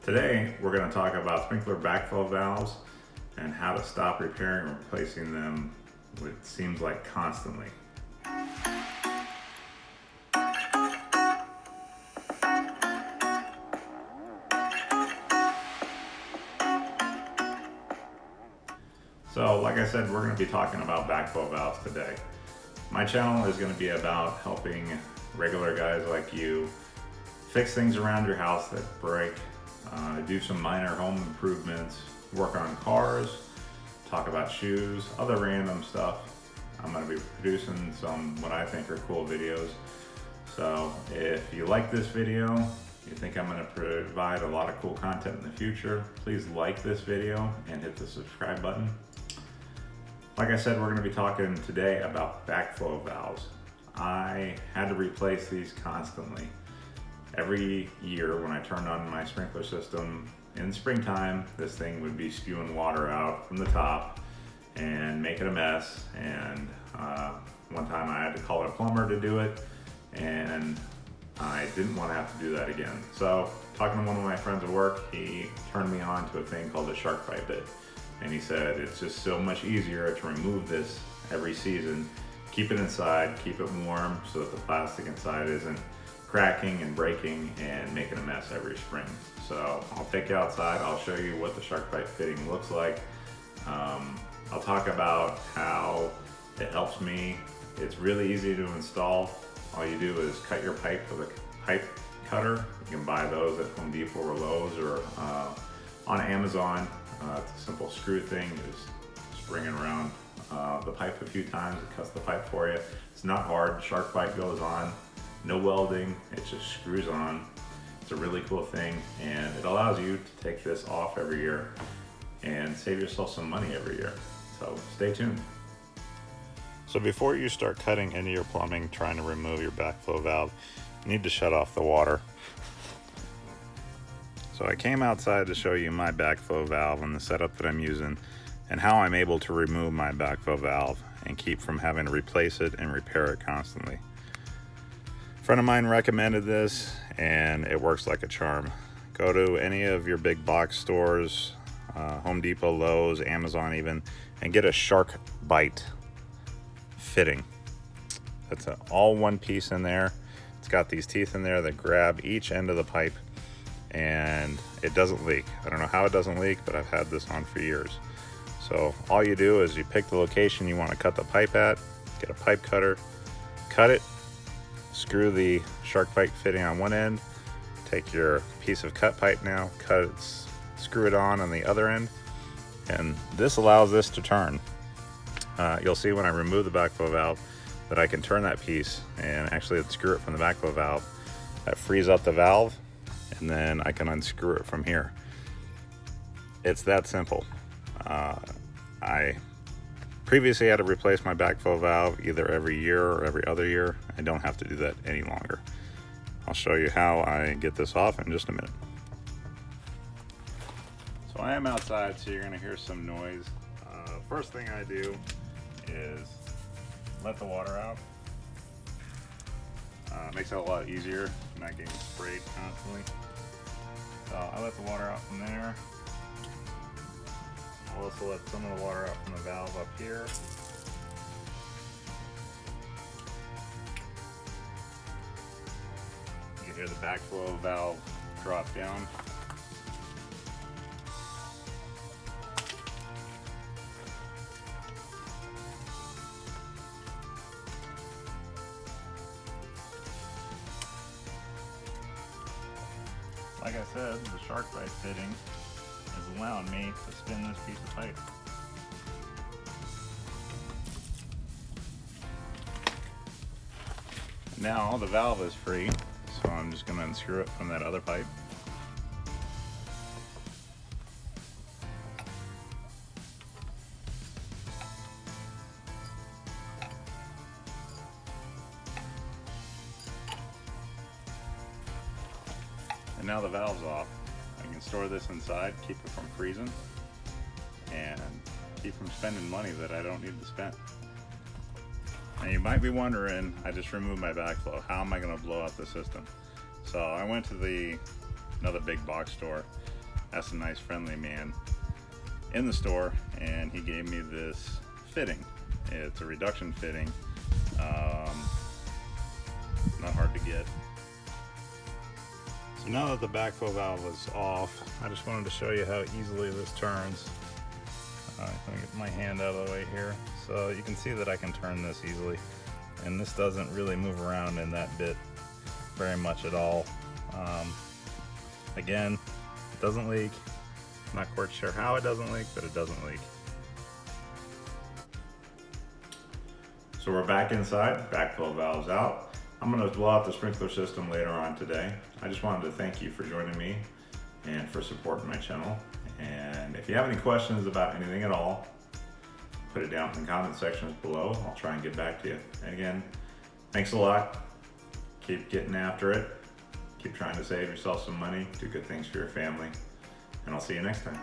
Today, we're going to talk about sprinkler backflow valves and how to stop repairing or replacing them, what seems like constantly. So, like I said, we're going to be talking about backflow valves today. My channel is going to be about helping regular guys like you fix things around your house that break, do some minor home improvements, work on cars, talk about shoes, other random stuff. I'm going to be producing some what I think are cool videos. So if you like this video, you think I'm going to provide a lot of cool content in the future, please like this video and hit the subscribe button. Like I said, we're going to be talking today about backflow valves. I had to replace these constantly. Every year when I turned on my sprinkler system in springtime, this thing would be spewing water out from the top and making a mess. And one time I had to call a plumber to do it, and I didn't want to have to do that again. So talking to one of my friends at work, he turned me on to a thing called a shark bite bit. And he said it's just so much easier to remove this every season, keep it inside, keep it warm so that the plastic inside isn't cracking and breaking and making a mess every spring. So I'll take you outside, I'll show you what the shark bite fitting looks like. I'll talk about how it helps me. It's really easy to install. All you do is cut your pipe with a pipe cutter. You can buy those at Home Depot or Lowe's or on Amazon. It's a simple screw thing. Just bring it around the pipe a few times. It cuts the pipe for you. It's not hard. Shark bite goes on. No welding, it just screws on. It's a really cool thing, and it allows you to take this off every year and save yourself some money every year. So stay tuned. So before you start cutting into your plumbing, trying to remove your backflow valve, you need to shut off the water. So I came outside to show you my backflow valve and the setup that I'm using and how I'm able to remove my backflow valve and keep from having to replace it and repair it constantly. A friend of mine recommended this and it works like a charm. Go to any of your big box stores, Home Depot, Lowe's, Amazon even, and get a shark bite fitting. It's all one piece in there. It's got these teeth in there that grab each end of the pipe and it doesn't leak. I don't know how it doesn't leak, but I've had this on for years. So all you do is you pick the location you want to cut the pipe at, get a pipe cutter, cut it, screw the shark bite fitting on one end, take your piece of cut pipe now, cut it, screw it on the other end, and this allows this to turn. You'll see when I remove the backflow valve that I can turn that piece and actually unscrew it from the backflow valve. That frees up the valve, and then I can unscrew it from here. It's that simple. I previously had to replace my backflow valve either every year or every other year. I don't have to do that any longer. I'll show you how I get this off in just a minute. So I am outside, so you're gonna hear some noise. First thing I do is let the water out. Makes it a lot easier, not getting sprayed constantly. So I let the water out from there. I'll also let some of the water out from the valve up here. You can hear the backflow valve drop down. Like I said, the shark bite fitting is allowing me to spin this piece of pipe. Now the valve is free, so I'm just going to unscrew it from that other pipe. And now the valve's off. I can store this inside, keep it from freezing, and keep from spending money that I don't need to spend. Now you might be wondering, I just removed my backflow. How am I going to blow out the system? So I went to another big box store asked a nice friendly man in the store, and he gave me this fitting. It's a reduction fitting, not hard to get. So now that the backflow valve is off, I just wanted to show you how easily this turns. Let me get my hand out of the way here. So you can see that I can turn this easily, and this doesn't really move around in that bit very much at all. Again, it doesn't leak. I'm not quite sure how it doesn't leak, but it doesn't leak. So we're back inside, backflow valve's out. I'm going to blow out the sprinkler system later on today. I just wanted to thank you for joining me and for supporting my channel. And if you have any questions about anything at all, put it down in the comment sections below. I'll try and get back to you. And again, thanks a lot. Keep getting after it. Keep trying to save yourself some money, do good things for your family, and I'll see you next time.